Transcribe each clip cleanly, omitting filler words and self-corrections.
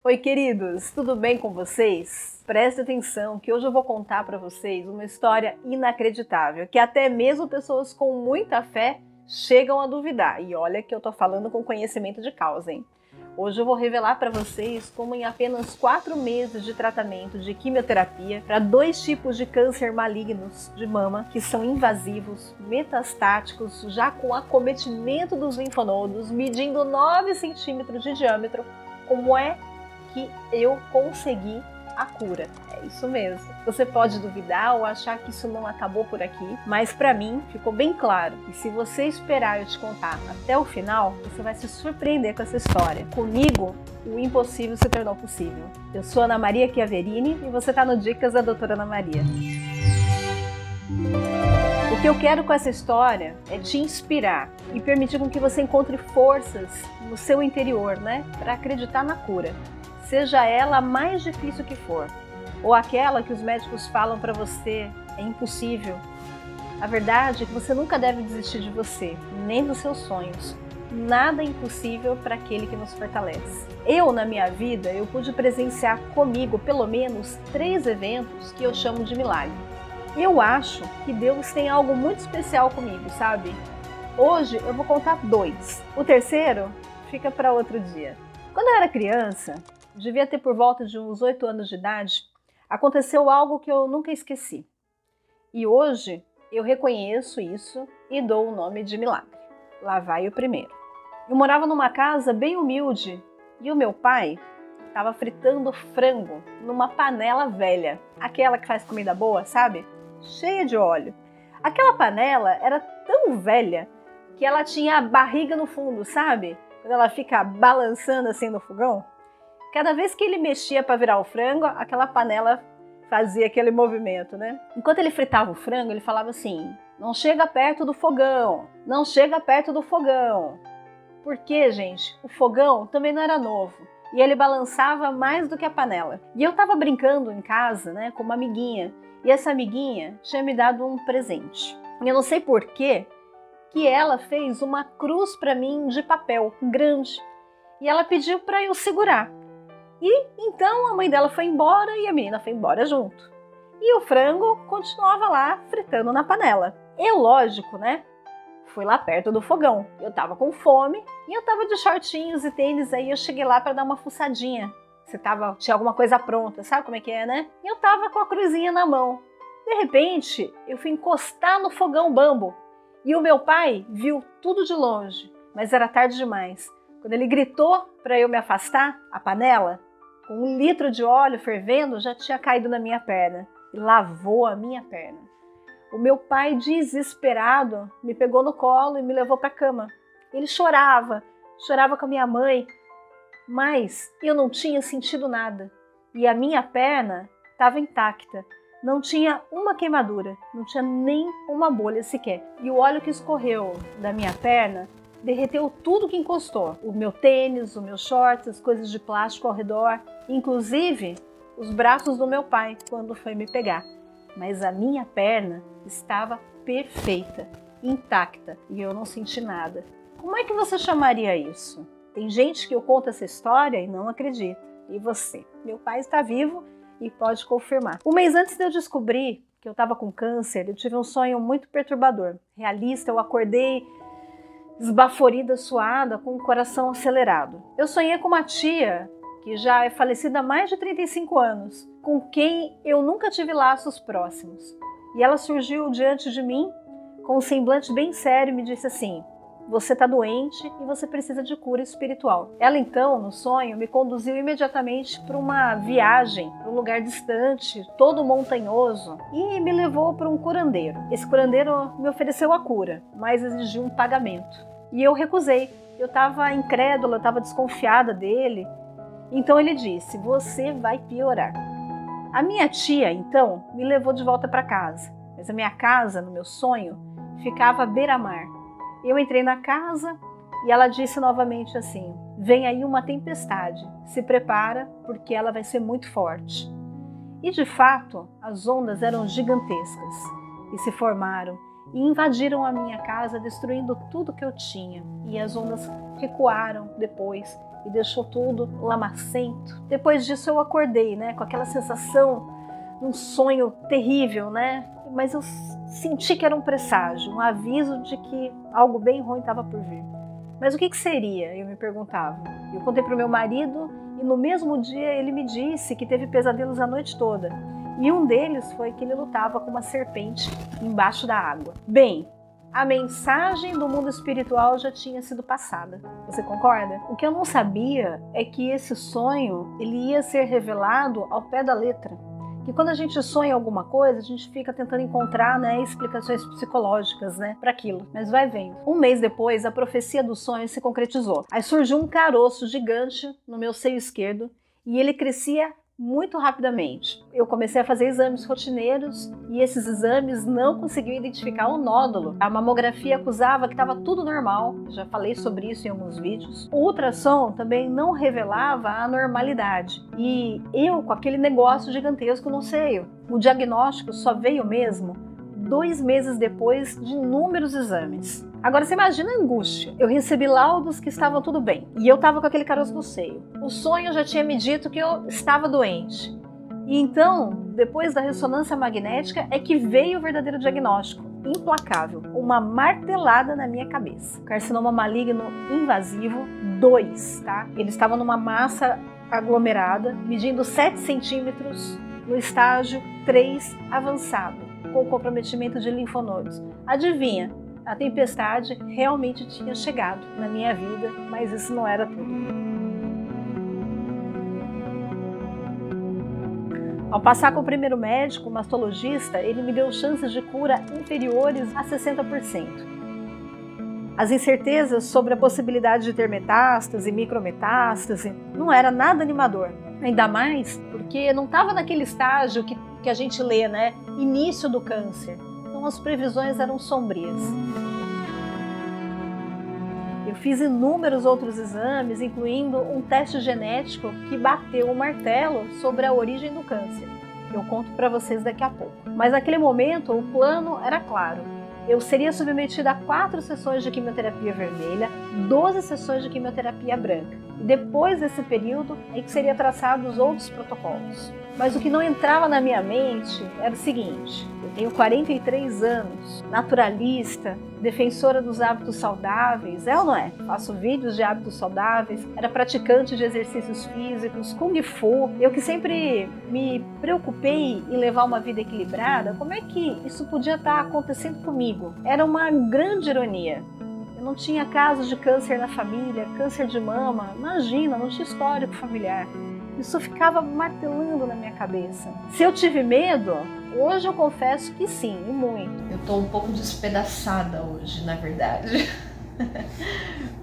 Oi, queridos, tudo bem com vocês? Preste atenção que hoje eu vou contar para vocês uma história inacreditável, que até mesmo pessoas com muita fé chegam a duvidar. E olha que eu tô falando com conhecimento de causa, hein? Hoje eu vou revelar para vocês como em apenas 4 meses de tratamento de quimioterapia para 2 tipos de câncer malignos de mama, que são invasivos, metastáticos, já com acometimento dos linfonodos, medindo 9 centímetros de diâmetro, como é que eu consegui a cura. É isso mesmo. Você pode duvidar ou achar que isso não acabou por aqui, mas para mim ficou bem claro. E se você esperar eu te contar até o final, você vai se surpreender com essa história. Comigo, o impossível se tornou possível. Eu sou Ana Maria Chiaverini e você está no Dicas da Doutora Ana Maria. O que eu quero com essa história é te inspirar e permitir com que você encontre forças no seu interior, para acreditar na cura. Seja ela a mais difícil que for, ou aquela que os médicos falam para você é impossível. A verdade é que você nunca deve desistir de você, nem dos seus sonhos. Nada é impossível para aquele que nos fortalece. Na minha vida, eu pude presenciar comigo pelo menos 3 eventos que eu chamo de milagre. Eu acho que Deus tem algo muito especial comigo, sabe? Hoje eu vou contar 2. O terceiro fica para outro dia. Quando eu era criança, devia ter por volta de uns 8 anos de idade, aconteceu algo que eu nunca esqueci. E hoje eu reconheço isso e dou o nome de milagre. Lá vai o primeiro. Eu morava numa casa bem humilde e o meu pai estava fritando frango numa panela velha. Aquela que faz comida boa, sabe? Cheia de óleo. Aquela panela era tão velha que ela tinha a barriga no fundo, sabe? Quando ela fica balançando assim no fogão. Cada vez que ele mexia para virar o frango, aquela panela fazia aquele movimento, Enquanto ele fritava o frango, ele falava assim: não chega perto do fogão, não chega perto do fogão. Porque, gente, o fogão também não era novo e ele balançava mais do que a panela. E eu tava brincando em casa, com uma amiguinha, e essa amiguinha tinha me dado um presente. E eu não sei por quê que ela fez uma cruz para mim de papel grande e ela pediu para eu segurar. E então a mãe dela foi embora e a menina foi embora junto. E o frango continuava lá fritando na panela. Eu, lógico, fui lá perto do fogão. Eu tava com fome e eu tava de shortinhos e tênis, aí eu cheguei lá para dar uma fuçadinha. Tinha alguma coisa pronta, sabe como é que é, E eu tava com a cruzinha na mão. De repente, eu fui encostar no fogão bambo. E o meu pai viu tudo de longe, mas era tarde demais. Quando ele gritou para eu me afastar, a panela, com 1 litro de óleo fervendo, já tinha caído na minha perna e lavou a minha perna. O meu pai, desesperado, me pegou no colo e me levou para a cama. Ele chorava com a minha mãe, mas eu não tinha sentido nada. E a minha perna estava intacta, não tinha uma queimadura, não tinha nem uma bolha sequer. E o óleo que escorreu da minha perna derreteu tudo que encostou. O meu tênis, o meu shorts, as coisas de plástico ao redor, inclusive os braços do meu pai quando foi me pegar. Mas a minha perna estava perfeita, intacta, e eu não senti nada. Como é que você chamaria isso? Tem gente que eu conto essa história e não acredita. E você? Meu pai está vivo e pode confirmar. 1 mês antes de eu descobrir que eu estava com câncer, eu tive um sonho muito perturbador. Realista, eu acordei esbaforida, suada, com o coração acelerado. Eu sonhei com uma tia que já é falecida há mais de 35 anos, com quem eu nunca tive laços próximos. E ela surgiu diante de mim com um semblante bem sério e me disse assim: você está doente e você precisa de cura espiritual. Ela então, no sonho, me conduziu imediatamente para uma viagem, para um lugar distante, todo montanhoso, e me levou para um curandeiro. Esse curandeiro me ofereceu a cura, mas exigiu um pagamento. E eu recusei. Eu estava incrédula, eu estava desconfiada dele. Então ele disse: você vai piorar. A minha tia, então, me levou de volta para casa. Mas a minha casa, no meu sonho, ficava à beira-mar. Eu entrei na casa e ela disse novamente assim: vem aí uma tempestade, se prepara porque ela vai ser muito forte. E de fato, as ondas eram gigantescas e se formaram e invadiram a minha casa, destruindo tudo que eu tinha. E as ondas recuaram depois e deixou tudo lamacento. Depois disso eu acordei, né, com aquela sensação, um sonho terrível, né? Mas eu senti que era um presságio, um aviso de que algo bem ruim estava por vir. Mas o que seria? Eu me perguntava. Eu contei para o meu marido e no mesmo dia ele me disse que teve pesadelos a noite toda. E um deles foi que ele lutava com uma serpente embaixo da água. Bem, a mensagem do mundo espiritual já tinha sido passada. Você concorda? O que eu não sabia é que esse sonho ele ia ser revelado ao pé da letra. Que quando a gente sonha alguma coisa, a gente fica tentando encontrar, né, explicações psicológicas, né, para aquilo. Mas vai vendo. Um mês depois, a profecia do sonho se concretizou. Aí surgiu um caroço gigante no meu seio esquerdo e ele crescia muito rapidamente. Eu comecei a fazer exames rotineiros e esses exames não conseguiam identificar o nódulo. A mamografia acusava que estava tudo normal, já falei sobre isso em alguns vídeos. O ultrassom também não revelava a anormalidade e eu com aquele negócio gigantesco no seio. O diagnóstico só veio mesmo 2 meses depois de inúmeros exames. Agora você imagina a angústia. Eu recebi laudos que estavam tudo bem e eu estava com aquele caroço no seio. O sonho já tinha me dito que eu estava doente. E então, depois da ressonância magnética, é que veio o verdadeiro diagnóstico. Implacável. Uma martelada na minha cabeça. Carcinoma maligno invasivo 2, tá? Ele estava numa massa aglomerada, medindo 7 centímetros, no estágio 3 avançado, com comprometimento de linfonodos. Adivinha? A tempestade realmente tinha chegado na minha vida, mas isso não era tudo. Ao passar com o primeiro médico, o mastologista, ele me deu chances de cura inferiores a 60%. As incertezas sobre a possibilidade de ter metástase e micrometástase não era nada animador. Ainda mais porque não estava naquele estágio que a gente lê, né? Início do câncer. Então as previsões eram sombrias. Eu fiz inúmeros outros exames, incluindo um teste genético que bateu o martelo sobre a origem do câncer. Eu conto para vocês daqui a pouco. Mas naquele momento o plano era claro. Eu seria submetida a 4 sessões de quimioterapia vermelha, 12 sessões de quimioterapia branca. E depois desse período é que seriam traçados outros protocolos. Mas o que não entrava na minha mente era o seguinte: eu tenho 43 anos, naturalista, defensora dos hábitos saudáveis, é ou não é? Faço vídeos de hábitos saudáveis, era praticante de exercícios físicos, Kung Fu. Eu que sempre me preocupei em levar uma vida equilibrada, como é que isso podia estar acontecendo comigo? Era uma grande ironia. Eu não tinha casos de câncer na família, câncer de mama, imagina, não tinha histórico familiar. Isso ficava martelando na minha cabeça. Se eu tive medo, hoje eu confesso que sim, e muito. Eu tô um pouco despedaçada hoje, na verdade.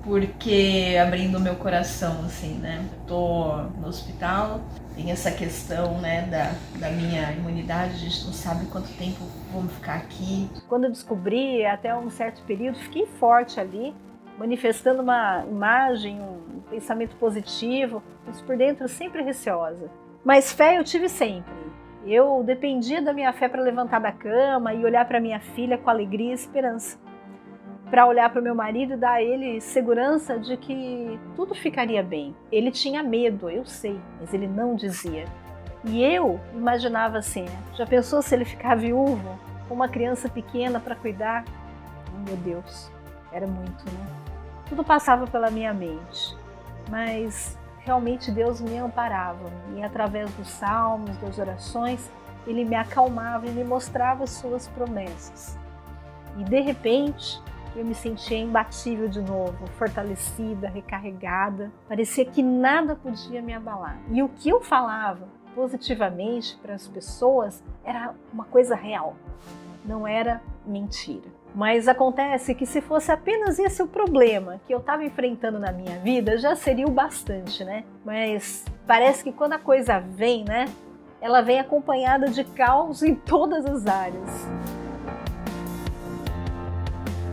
Porque abrindo meu coração, assim, né? Eu tô no hospital, tem essa questão, né, da minha imunidade, a gente não sabe quanto tempo vamos ficar aqui. Quando eu descobri, até um certo período, fiquei forte ali, manifestando uma imagem, um pensamento positivo, mas por dentro sempre receosa. Mas fé eu tive sempre. Eu dependia da minha fé para levantar da cama e olhar para minha filha com alegria e esperança. Para olhar para o meu marido e dar a ele segurança de que tudo ficaria bem. Ele tinha medo, eu sei, mas ele não dizia. E eu imaginava assim, já pensou se ele ficar viúvo, com uma criança pequena para cuidar? Meu Deus, era muito, né? Tudo passava pela minha mente, mas realmente Deus me amparava e através dos salmos, das orações, Ele me acalmava e me mostrava as suas promessas. E de repente eu me sentia imbatível de novo, fortalecida, recarregada, parecia que nada podia me abalar. E o que eu falava positivamente para as pessoas era uma coisa real, não era mentira. Mas acontece que se fosse apenas esse o problema que eu estava enfrentando na minha vida, já seria o bastante, né? Mas parece que quando a coisa vem, né? Ela vem acompanhada de caos em todas as áreas.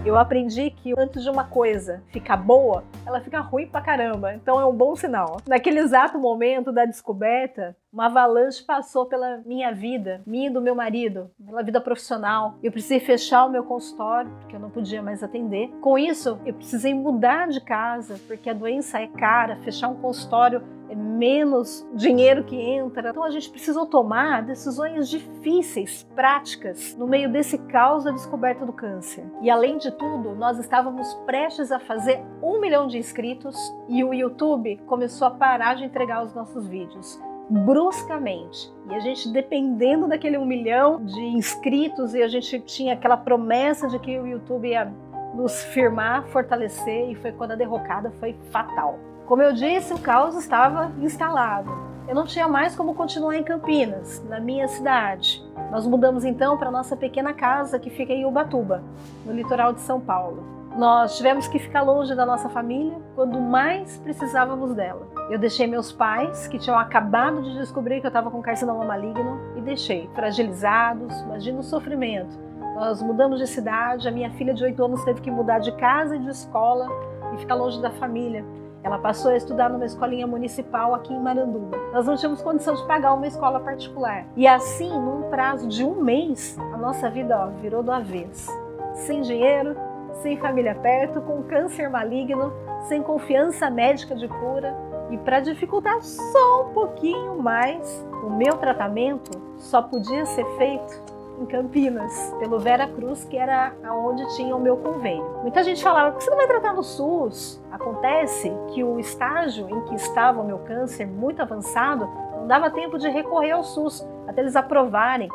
Eu aprendi que antes de uma coisa ficar boa, ela fica ruim pra caramba, então é um bom sinal. Naquele exato momento da descoberta, uma avalanche passou pela minha vida, minha e do meu marido, pela vida profissional. Eu precisei fechar o meu consultório, porque eu não podia mais atender. Com isso, eu precisei mudar de casa, porque a doença é cara, fechar um consultório é menos dinheiro que entra. Então a gente precisou tomar decisões difíceis, práticas, no meio desse caos da descoberta do câncer. E além de tudo, nós estávamos prestes a fazer 1 milhão de inscritos e o YouTube começou a parar de entregar os nossos vídeos bruscamente. E a gente, dependendo daquele 1 milhão de inscritos, e a gente tinha aquela promessa de que o YouTube ia nos firmar, fortalecer, e foi quando a derrocada foi fatal. Como eu disse, o caos estava instalado. Eu não tinha mais como continuar em Campinas, na minha cidade. Nós mudamos então para nossa pequena casa que fica em Ubatuba, no litoral de São Paulo. Nós tivemos que ficar longe da nossa família quando mais precisávamos dela. Eu deixei meus pais, que tinham acabado de descobrir que eu estava com carcinoma maligno, e deixei fragilizados, imagina o sofrimento. Nós mudamos de cidade, a minha filha de 8 anos teve que mudar de casa e de escola e ficar longe da família. Ela passou a estudar numa escolinha municipal aqui em Maranduba. Nós não tínhamos condição de pagar uma escola particular. E assim, num prazo de 1 mês, a nossa vida virou do avesso. Sem dinheiro, sem família perto, com câncer maligno, sem confiança médica de cura. E para dificultar só um pouquinho mais, o meu tratamento só podia ser feito em Campinas, pelo Vera Cruz, que era onde tinha o meu convênio. Muita gente falava, por que você não vai tratar no SUS? Acontece que o estágio em que estava o meu câncer, muito avançado, não dava tempo de recorrer ao SUS, até eles aprovarem,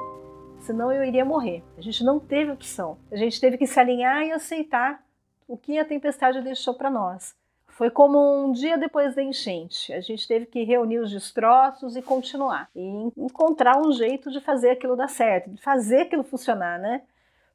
senão eu iria morrer. A gente não teve opção. A gente teve que se alinhar e aceitar o que a tempestade deixou para nós. Foi como um dia depois da enchente. A gente teve que reunir os destroços e continuar. E encontrar um jeito de fazer aquilo dar certo, de fazer aquilo funcionar, né?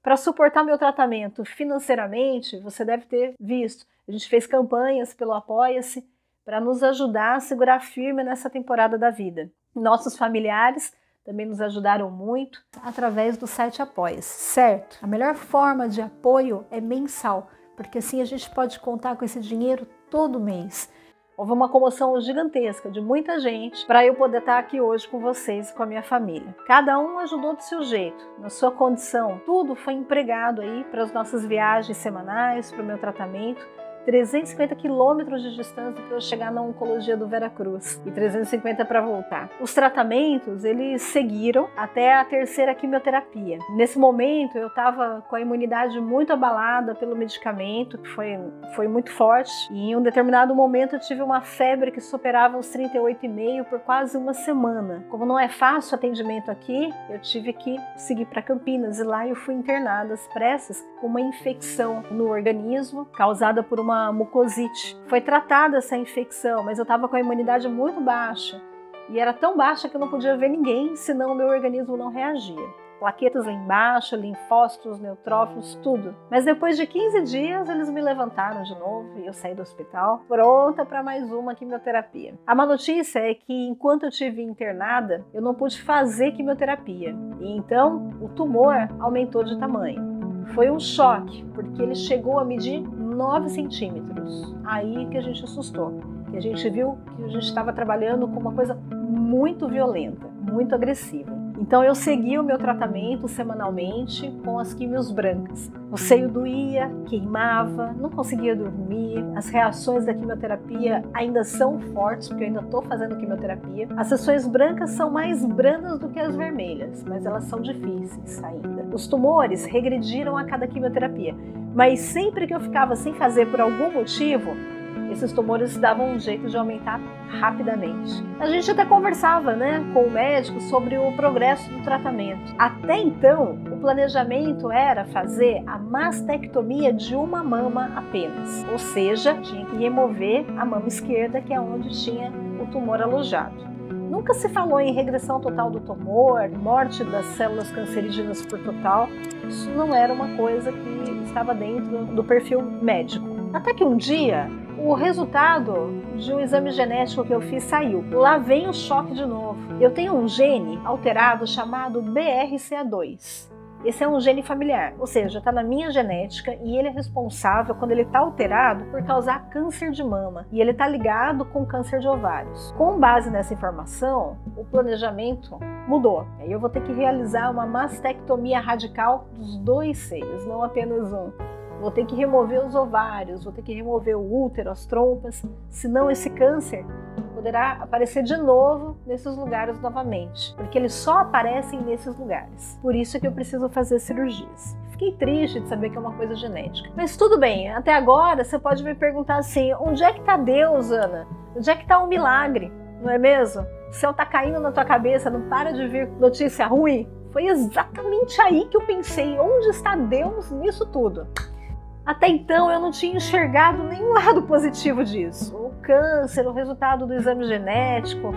Para suportar meu tratamento financeiramente, você deve ter visto. A gente fez campanhas pelo Apoia-se para nos ajudar a segurar firme nessa temporada da vida. Nossos familiares também nos ajudaram muito através do site Apoia-se, certo? A melhor forma de apoio é mensal, porque assim a gente pode contar com esse dinheiro todo mês. Houve uma comoção gigantesca de muita gente para eu poder estar aqui hoje com vocês e com a minha família. Cada um ajudou do seu jeito, na sua condição. Tudo foi empregado aí para as nossas viagens semanais, para o meu tratamento. 350 quilômetros de distância para eu chegar na oncologia do Vera Cruz e 350 para voltar. Os tratamentos, eles seguiram até a 3ª quimioterapia. Nesse momento, eu estava com a imunidade muito abalada pelo medicamento, que foi muito forte, e em um determinado momento eu tive uma febre que superava os 38,5 por quase uma semana. Como não é fácil o atendimento aqui, eu tive que seguir para Campinas, e lá eu fui internada às pressas com uma infecção no organismo causada por uma mucosite. Foi tratada essa infecção, mas eu estava com a imunidade muito baixa. E era tão baixa que eu não podia ver ninguém, senão o meu organismo não reagia. Plaquetas lá embaixo, linfócitos, neutrófilos, tudo. Mas depois de 15 dias, eles me levantaram de novo e eu saí do hospital, pronta para mais uma quimioterapia. A má notícia é que, enquanto eu estive internada, eu não pude fazer quimioterapia. E então, o tumor aumentou de tamanho. Foi um choque, porque ele chegou a medir 9 centímetros. Aí que a gente assustou, que a gente viu que a gente estava trabalhando com uma coisa muito violenta, muito agressiva. Então eu segui o meu tratamento semanalmente com as químios brancas. O seio doía, queimava, não conseguia dormir, as reações da quimioterapia ainda são fortes, porque eu ainda estou fazendo quimioterapia. As sessões brancas são mais brandas do que as vermelhas, mas elas são difíceis ainda. Os tumores regrediram a cada quimioterapia, mas sempre que eu ficava sem fazer por algum motivo, esses tumores davam um jeito de aumentar rapidamente. A gente até conversava, com o médico sobre o progresso do tratamento. Até então, o planejamento era fazer a mastectomia de uma mama apenas. Ou seja, tinha que remover a mama esquerda, que é onde tinha o tumor alojado. Nunca se falou em regressão total do tumor, morte das células cancerígenas por total. Isso não era uma coisa que estava dentro do perfil médico. Até que um dia, o resultado de um exame genético que eu fiz saiu. Lá vem o choque de novo. Eu tenho um gene alterado chamado BRCA2. Esse é um gene familiar, ou seja, está na minha genética e ele é responsável, quando ele está alterado, por causar câncer de mama. E ele está ligado com câncer de ovários. Com base nessa informação, o planejamento mudou. Aí eu vou ter que realizar uma mastectomia radical dos 2 seios, não apenas um. Vou ter que remover os ovários, vou ter que remover o útero, as trompas, senão esse câncer poderá aparecer de novo nesses lugares novamente, porque eles só aparecem nesses lugares. Por isso é que eu preciso fazer cirurgias. Fiquei triste de saber que é uma coisa genética. Mas tudo bem, até agora você pode me perguntar assim, onde é que está Deus, Ana? Onde é que está o milagre? Não é mesmo? O céu está caindo na tua cabeça, não para de vir notícia ruim? Foi exatamente aí que eu pensei, onde está Deus nisso tudo? Até então eu não tinha enxergado nenhum lado positivo disso. O câncer, o resultado do exame genético,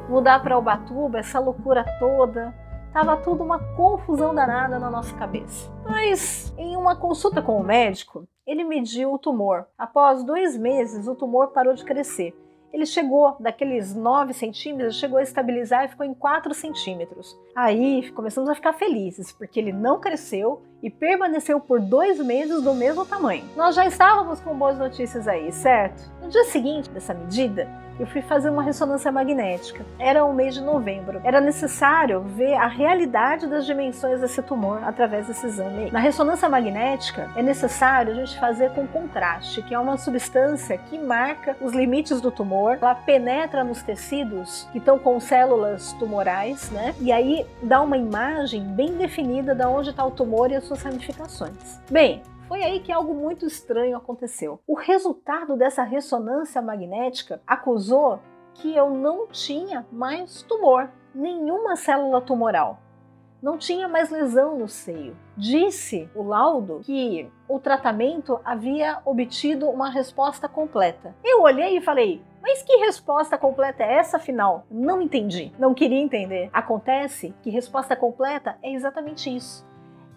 mudar para Ubatuba, essa loucura toda. Tava tudo uma confusão danada na nossa cabeça. Mas em uma consulta com o médico, ele mediu o tumor. Após 2 meses, o tumor parou de crescer. Ele chegou daqueles 9 centímetros, chegou a estabilizar e ficou em 4 centímetros. Aí começamos a ficar felizes, porque ele não cresceu e permaneceu por 2 meses do mesmo tamanho. Nós já estávamos com boas notícias aí, certo? No dia seguinte dessa medida, eu fui fazer uma ressonância magnética. Era o mês de novembro. Era necessário ver a realidade das dimensões desse tumor através desse exame. Na ressonância magnética, é necessário a gente fazer com contraste, que é uma substância que marca os limites do tumor. Ela penetra nos tecidos que estão com células tumorais, né? E aí dá uma imagem bem definida de onde está o tumor e as suas ramificações. Bem, foi aí que algo muito estranho aconteceu. O resultado dessa ressonância magnética acusou que eu não tinha mais tumor, nenhuma célula tumoral. Não tinha mais lesão no seio. Disse o laudo que o tratamento havia obtido uma resposta completa. Eu olhei e falei, mas que resposta completa é essa, afinal? Não entendi, não queria entender. Acontece que resposta completa é exatamente isso.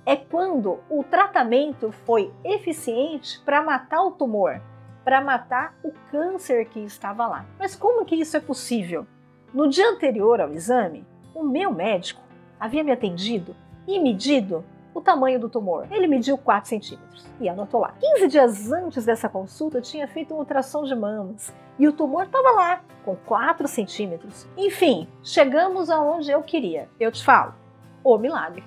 É quando o tratamento foi eficiente para matar o tumor, para matar o câncer que estava lá. Mas como que isso é possível? No dia anterior ao exame, o meu médico havia me atendido e medido o tamanho do tumor. Ele mediu 4 centímetros e anotou lá. 15 dias antes dessa consulta, eu tinha feito um ultrassom de mamas e o tumor estava lá, com 4 centímetros. Enfim, chegamos aonde eu queria. Eu te falo, o milagre.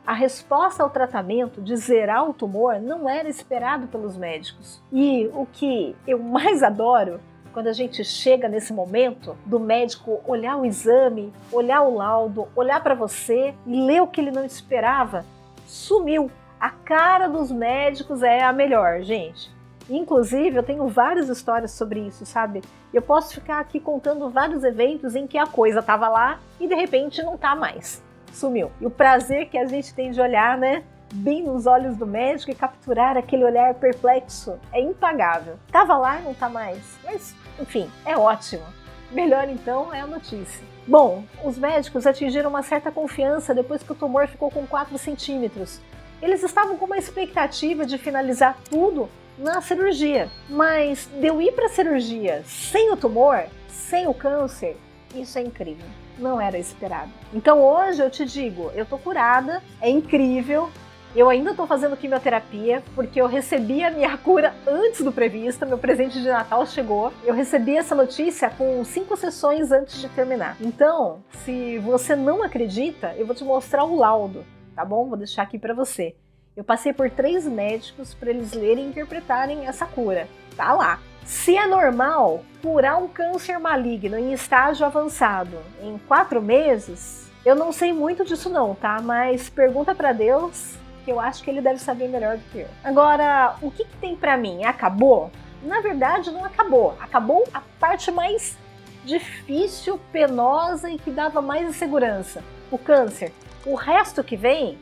A resposta ao tratamento de zerar o tumor não era esperado pelos médicos. E o que eu mais adoro, quando a gente chega nesse momento do médico olhar o exame, olhar o laudo, olhar para você e ler o que ele não esperava, sumiu. A cara dos médicos é a melhor, gente. Inclusive, eu tenho várias histórias sobre isso, sabe? Eu posso ficar aqui contando vários eventos em que a coisa estava lá e de repente não está mais. Sumiu. E o prazer que a gente tem de olhar, né, bem nos olhos do médico e capturar aquele olhar perplexo é impagável. Tava lá e não tá mais. Mas, enfim, é ótimo. Melhor então é a notícia. Bom, os médicos atingiram uma certa confiança depois que o tumor ficou com 4 centímetros. Eles estavam com uma expectativa de finalizar tudo na cirurgia. Mas de eu ir para a cirurgia sem o tumor, sem o câncer, isso é incrível. Não era esperado. Então hoje eu te digo, eu tô curada, é incrível, eu ainda tô fazendo quimioterapia, porque eu recebi a minha cura antes do previsto, meu presente de Natal chegou, eu recebi essa notícia com 5 sessões antes de terminar. Então, se você não acredita, eu vou te mostrar o laudo, tá bom? Vou deixar aqui pra você. Eu passei por 3 médicos para eles lerem e interpretarem essa cura, tá lá. Se é normal curar um câncer maligno em estágio avançado em 4 meses, eu não sei muito disso não, tá? Mas pergunta para Deus, que eu acho que ele deve saber melhor do que eu. Agora, o que tem para mim? Acabou? Na verdade, não acabou. Acabou a parte mais difícil, penosa e que dava mais insegurança, o câncer. O resto que vem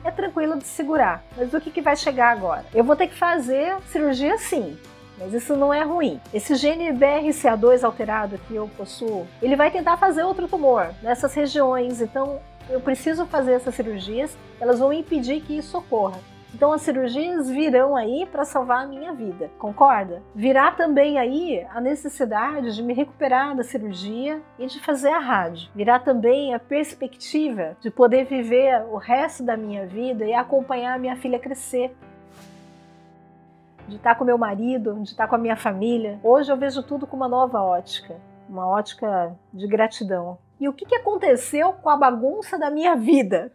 é tranquilo de segurar. Mas o que vai chegar agora? Eu vou ter que fazer cirurgia sim. Mas isso não é ruim. Esse gene BRCA2 alterado que eu possuo, ele vai tentar fazer outro tumor nessas regiões. Então, eu preciso fazer essas cirurgias, elas vão impedir que isso ocorra. Então as cirurgias virão aí para salvar a minha vida, concorda? Virá também aí a necessidade de me recuperar da cirurgia e de fazer a rádio. Virá também a perspectiva de poder viver o resto da minha vida e acompanhar a minha filha crescer. De estar com meu marido, de estar com a minha família. Hoje eu vejo tudo com uma nova ótica, uma ótica de gratidão. E o que aconteceu com a bagunça da minha vida?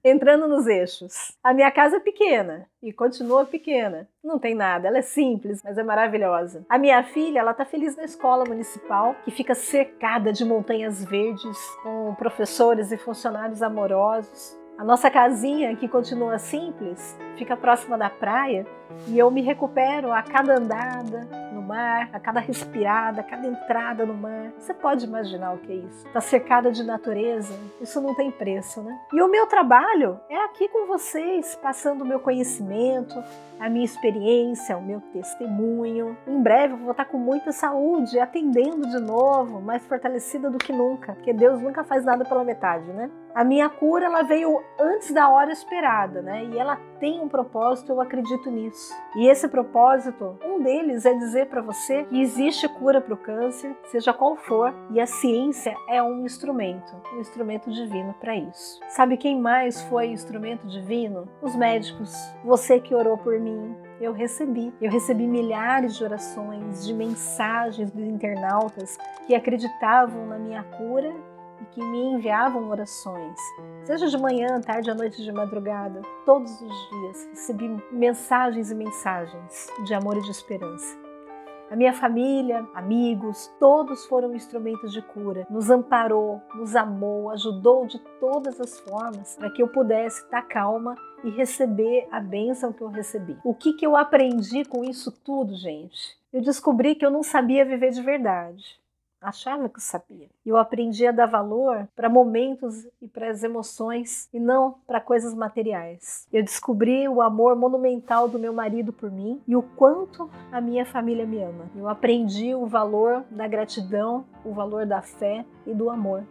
Entrando nos eixos. A minha casa é pequena e continua pequena. Não tem nada, ela é simples, mas é maravilhosa. A minha filha, ela tá feliz na escola municipal, que fica cercada de montanhas verdes, com professores e funcionários amorosos. A nossa casinha, que continua simples, fica próxima da praia e eu me recupero a cada andada no mar, a cada respirada, a cada entrada no mar. Você pode imaginar o que é isso? Tá cercada de natureza, isso não tem preço, né? E o meu trabalho é aqui com vocês, passando o meu conhecimento, a minha experiência, o meu testemunho. Em breve eu vou estar com muita saúde, atendendo de novo, mais fortalecida do que nunca, porque Deus nunca faz nada pela metade, né? A minha cura, ela veio antes da hora esperada, né? E ela tem um propósito, eu acredito nisso. E esse propósito, um deles é dizer para você que existe cura para o câncer, seja qual for, e a ciência é um instrumento divino para isso. Sabe quem mais foi instrumento divino? Os médicos. Você que orou por mim. Eu recebi milhares de orações, de mensagens dos internautas que acreditavam na minha cura e que me enviavam orações, seja de manhã, tarde, à noite, de madrugada, todos os dias recebi mensagens e mensagens de amor e de esperança. A minha família, amigos, todos foram instrumentos de cura, nos amparou, nos amou, ajudou de todas as formas para que eu pudesse estar calma e receber a bênção que eu recebi. O que eu aprendi com isso tudo, gente? Eu descobri que eu não sabia viver de verdade. Achava que eu sabia. Eu aprendi a dar valor para momentos e para as emoções e não para coisas materiais. Eu descobri o amor monumental do meu marido por mim e o quanto a minha família me ama. Eu aprendi o valor da gratidão, o valor da fé e do amor.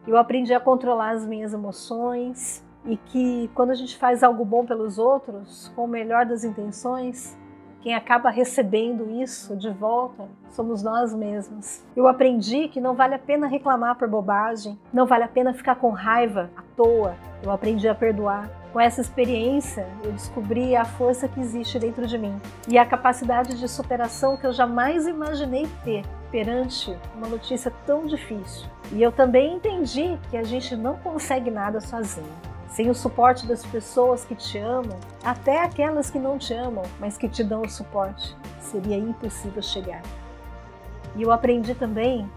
Eu aprendi a controlar as minhas emoções e que quando a gente faz algo bom pelos outros, com o melhor das intenções, quem acaba recebendo isso de volta somos nós mesmos. Eu aprendi que não vale a pena reclamar por bobagem, não vale a pena ficar com raiva à toa. Eu aprendi a perdoar. Com essa experiência, eu descobri a força que existe dentro de mim e a capacidade de superação que eu jamais imaginei ter perante uma notícia tão difícil. E eu também entendi que a gente não consegue nada sozinho. Sem o suporte das pessoas que te amam, até aquelas que não te amam, mas que te dão o suporte, seria impossível chegar. E eu aprendi também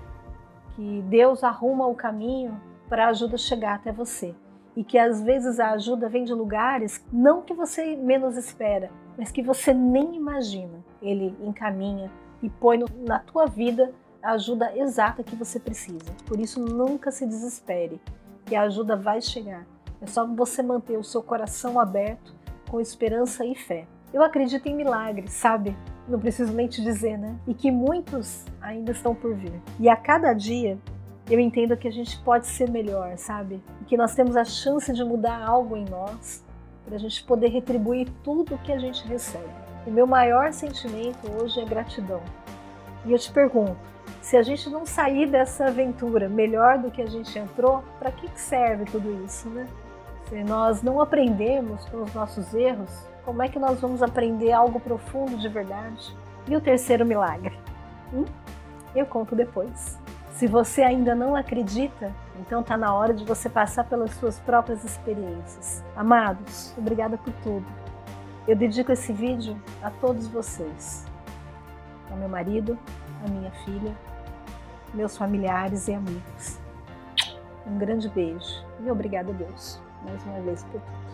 que Deus arruma o caminho para a ajuda chegar até você. E que às vezes a ajuda vem de lugares não que você menos espera, mas que você nem imagina. Ele encaminha e põe na tua vida a ajuda exata que você precisa. Por isso nunca se desespere, que a ajuda vai chegar. É só você manter o seu coração aberto, com esperança e fé. Eu acredito em milagres, sabe? Não preciso nem te dizer, né? E que muitos ainda estão por vir. E a cada dia, eu entendo que a gente pode ser melhor, sabe? E que nós temos a chance de mudar algo em nós, para a gente poder retribuir tudo que a gente recebe. O meu maior sentimento hoje é gratidão. E eu te pergunto, se a gente não sair dessa aventura melhor do que a gente entrou, para que serve tudo isso, né? Se nós não aprendemos com os nossos erros, como é que nós vamos aprender algo profundo de verdade? E o terceiro milagre? Eu conto depois. Se você ainda não acredita, então está na hora de você passar pelas suas próprias experiências. Amados, obrigada por tudo. Eu dedico esse vídeo a todos vocês. Ao meu marido, à minha filha, meus familiares e amigos. Um grande beijo e obrigada a Deus mais uma vez por tudo.